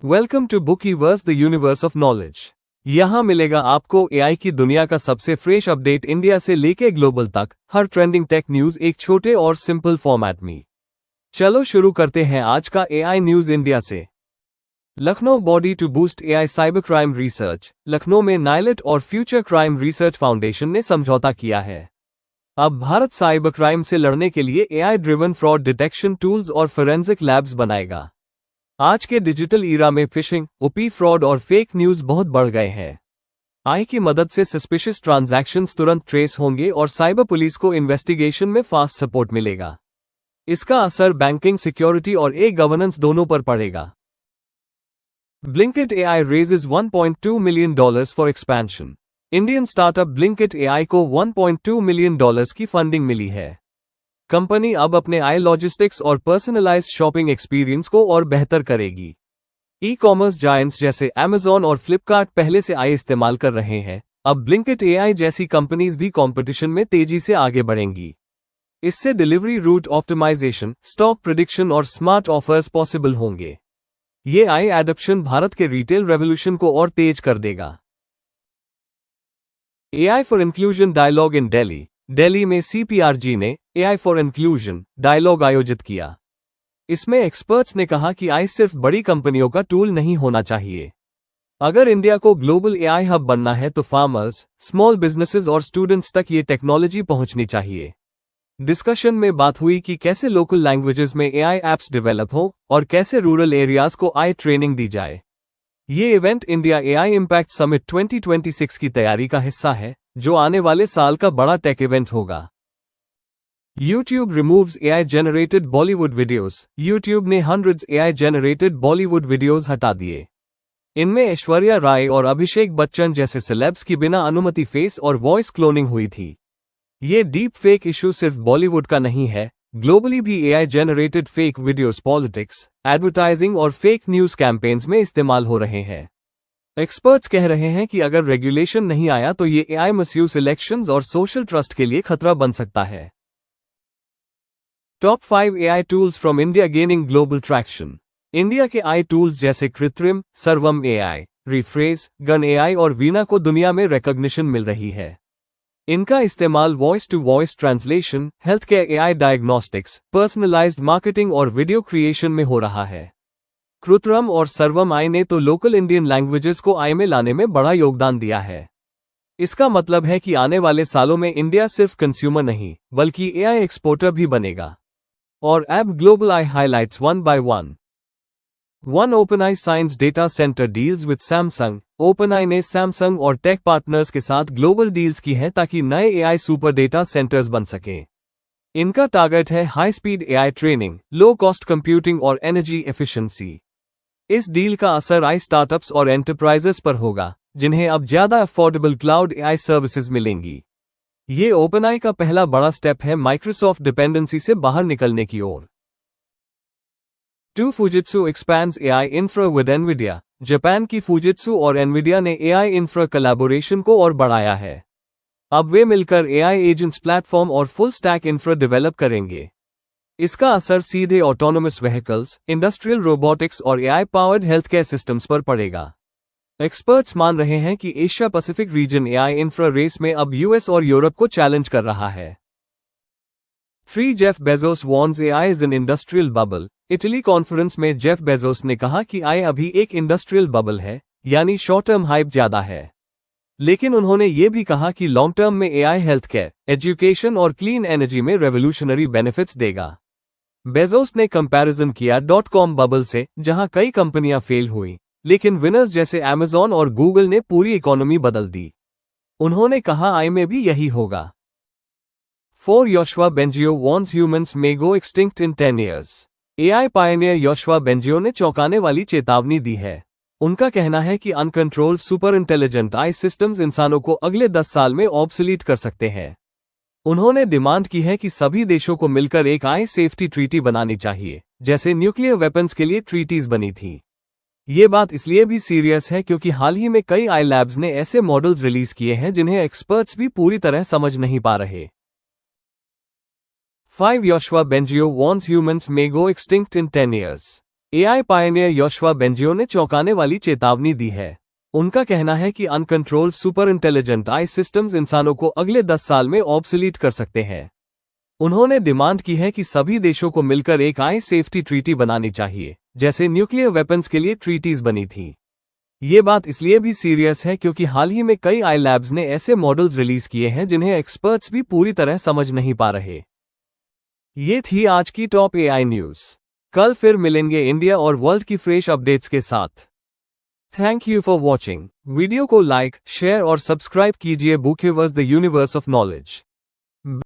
Welcome to Bookiverse the universe of knowledge. यहाँ मिलेगा आपको एआई की दुनिया का सबसे फ्रेश अपडेट, इंडिया से लेके ग्लोबल तक, हर ट्रेंडिंग टेक न्यूज एक छोटे और सिंपल फॉर्मेट में। चलो शुरू करते हैं आज का एआई न्यूज इंडिया से। Lucknow body to boost AI cyber crime research. Lucknow में नाइलेट और फ्यूचर क्राइम रिसर्च फाउंडेशन ने समझौता किया है। अब भारत साइबर क्राइम से लड़ने के लिए AI driven fraud detection tools और फोरेंसिक लैब्स बनाएगा। आज के डिजिटल ईरा में फिशिंग, ओपी फ्रॉड और फेक न्यूज बहुत बढ़ गए हैं। आई की मदद से सस्पिशियस ट्रांजैक्शंस तुरंत ट्रेस होंगे और साइबर पुलिस को इन्वेस्टिगेशन में फास्ट सपोर्ट मिलेगा। इसका असर बैंकिंग, सिक्योरिटी और गवर्नेंस दोनों पर पड़ेगा। Blinkit AI raises $1.2 million for expansion. Indian startup Blinkit AI को $1.2 मिलियन की फंडिंग मिली है। कंपनी अब अपने आई लॉजिस्टिक्स और पर्सनलाइज्ड शॉपिंग एक्सपीरियंस को और बेहतर करेगी। ई कॉमर्स जायंट्स जैसे अमेजॉन और फ्लिपकार्ट पहले से आई इस्तेमाल कर रहे हैं, अब ब्लिंकिट एआई जैसी कंपनीज भी कंपटीशन में तेजी से आगे बढ़ेंगी। इससे delivery route optimisation, stock prediction और स्मार्ट ऑफर्स पॉसिबल होंगे। ये आई एडॉप्शन भारत के रिटेल रेवोल्यूशन को और तेज कर देगा। AI for inclusion dialogue in Delhi. Delhi में सीपीआरजी ने एआई फॉर इंक्लूजन डायलॉग आयोजित किया। इसमें एक्सपर्ट्स ने कहा कि आई सिर्फ बड़ी कंपनियों का टूल नहीं होना चाहिए। अगर इंडिया को ग्लोबल एआई हब बनना है तो फार्मर्स, स्मॉल बिजनेसेस और स्टूडेंट्स तक ये टेक्नोलॉजी पहुंचनी चाहिए। डिस्कशन में बात हुई कि कैसे लोकल लैंग्वेजेस में एआई एप्स डेवलप हो और कैसे रूरल एरियाज को आई ट्रेनिंग दी जाए। ये event India AI impact summit 2026 की तैयारी का हिस्सा है, जो आने वाले साल का बड़ा टेक इवेंट होगा। YouTube removes AI generated Bollywood videos. YouTube ने hundreds AI generated Bollywood videos हटा दिए। इनमें ऐश्वर्या राय और अभिषेक बच्चन जैसे सेलेब्स की बिना अनुमति फेस और वॉइस क्लोनिंग हुई थी। ये डीप फेक इशू सिर्फ बॉलीवुड का नहीं है, ग्लोबली भी AI generated fake videos politics, advertising और फेक न्यूज कैंपेन्स में इस्तेमाल हो रहे हैं। एक्सपर्ट्स कह रहे हैं कि अगर रेगुलेशन नहीं आया तो ये एआई मिसयूज इलेक्शंस और सोशल ट्रस्ट के लिए खतरा बन सकता है। Top 5 AI tools from India gaining global traction. India के आई टूल्स जैसे कृत्रिम, सर्वम एआई, रिफ्रेज, गन एआई और वीना को दुनिया में रिकॉग्निशन मिल रही है। इनका इस्तेमाल voice to voice translation, health care AI diagnostics, personalised marketing और वीडियो क्रिएशन में हो रहा है। कृत्रिम और सर्वम आई ने तो लोकल इंडियन लैंग्वेजेस को आई में लाने में बड़ा योगदान दिया है। इसका मतलब है कि आने वाले सालों में इंडिया सिर्फ कंज्यूमर नहीं, बल्कि एआई एक्सपोर्टर भी बनेगा। और app global I highlights one by one ओपनआई science data centre deals with Samsung. ओपनआई ने सैमसंग और टेक पार्टनर्स के साथ ग्लोबल डील्स की हैं ताकि नए एआई सुपर डेटा सेंटर्स बन सकें। इनका टारगेट है high speed AI training, low cost computing और एनर्जी एफिशिएंसी। इस डील का असर आई स्टार्टअप्स और एंटरप्राइजेस पर होगा, जिन्हें अब ज्यादा अफोर्डेबल क्लाउड एआई सर्विसेज मिलेंगी। ये ओपनआई का पहला बड़ा स्टेप है माइक्रोसॉफ्ट डिपेंडेंसी से बाहर निकलने की ओर। Fujitsu expands AI infra with Nvidia. Japan की फुजित्सु और एनवीडिया ने एआई इंफ्रा कोलैबोरेशन को और बढ़ाया है। अब वे मिलकर एआई एजेंट्स प्लेटफॉर्म और फुल स्टैक इंफ्रा डेवलप करेंगे। इसका असर सीधे ऑटोनोमस व्हीकल्स, इंडस्ट्रियल रोबोटिक्स और AI powered health care systems पर पड़ेगा। एक्सपर्ट्स मान रहे हैं कि Asia Pacific region AI infra race में अब यूएस और यूरोप को चैलेंज कर रहा है। 3 Jeff Bezos warns AI is an industrial bubble. Italy conference में जेफ बेजोस ने कहा कि आई अभी एक इंडस्ट्रियल बबल है, यानी शॉर्ट टर्म हाइप ज्यादा है। लेकिन उन्होंने ये भी कहा कि लॉन्ग टर्म में एआई हेल्थ केयर, एजुकेशन और क्लीन एनर्जी में रेवोल्यूशनरी बेनिफिट्स देगा। बेजोस ने कंपैरिजन किया .com बबल से, जहां कई कंपनियां फेल हुई, लेकिन विनर्स जैसे अमेजॉन और गूगल ने पूरी इकोनॉमी बदल दी। उन्होंने कहा आई में भी यही होगा। 4 Yoshua Bengio warns humans may go extinct in 10 years। AI pioneer Yoshua Bengio ने चौंकाने वाली चेतावनी दी है। उनका कहना है कि अनकंट्रोल्ड सुपर इंटेलिजेंट आई सिस्टम्स इंसानों को अगले 10 साल में ऑब्सोलीट कर सकते हैं। उन्होंने डिमांड की है कि सभी देशों को मिलकर एक आई सेफ्टी ट्रीटी बनानी चाहिए, जैसे न्यूक्लियर वेपन्स के लिए ट्रीटीज बनी थी। ये बात इसलिए भी सीरियस है क्योंकि हाल ही में कई आई लैब्स ने ऐसे मॉडल्स रिलीज किए हैं जिन्हें एक्सपर्ट्स भी पूरी तरह समझ नहीं पा रहे। 5 Yoshua Bengio warns humans may go extinct in 10 years। AI pioneer Yoshua Bengio ने चौंकाने वाली चेतावनी दी है। उनका कहना है कि अनकंट्रोल्ड सुपर इंटेलिजेंट आई सिस्टम्स इंसानों को अगले 10 साल में ऑब्सोलीट कर सकते हैं। उन्होंने डिमांड की है कि सभी देशों को मिलकर एक आई सेफ्टी ट्रीटी बनानी चाहिए, जैसे न्यूक्लियर वेपन्स के लिए ट्रीटीज बनी थी। ये बात इसलिए भी सीरियस है क्योंकि हाल ही में कई आई लैब्स ने ऐसे मॉडल्स रिलीज किए हैं जिन्हें एक्सपर्ट्स भी पूरी तरह समझ नहीं पा रहे। ये थी आज की टॉप एआई न्यूज़। कल फिर मिलेंगे इंडिया और वर्ल्ड की फ्रेश अपडेट्स के साथ। Thank you for watching. Video को लाइक, शेयर और सब्सक्राइब कीजिए बुकवर्स द यूनिवर्स ऑफ नॉलेज।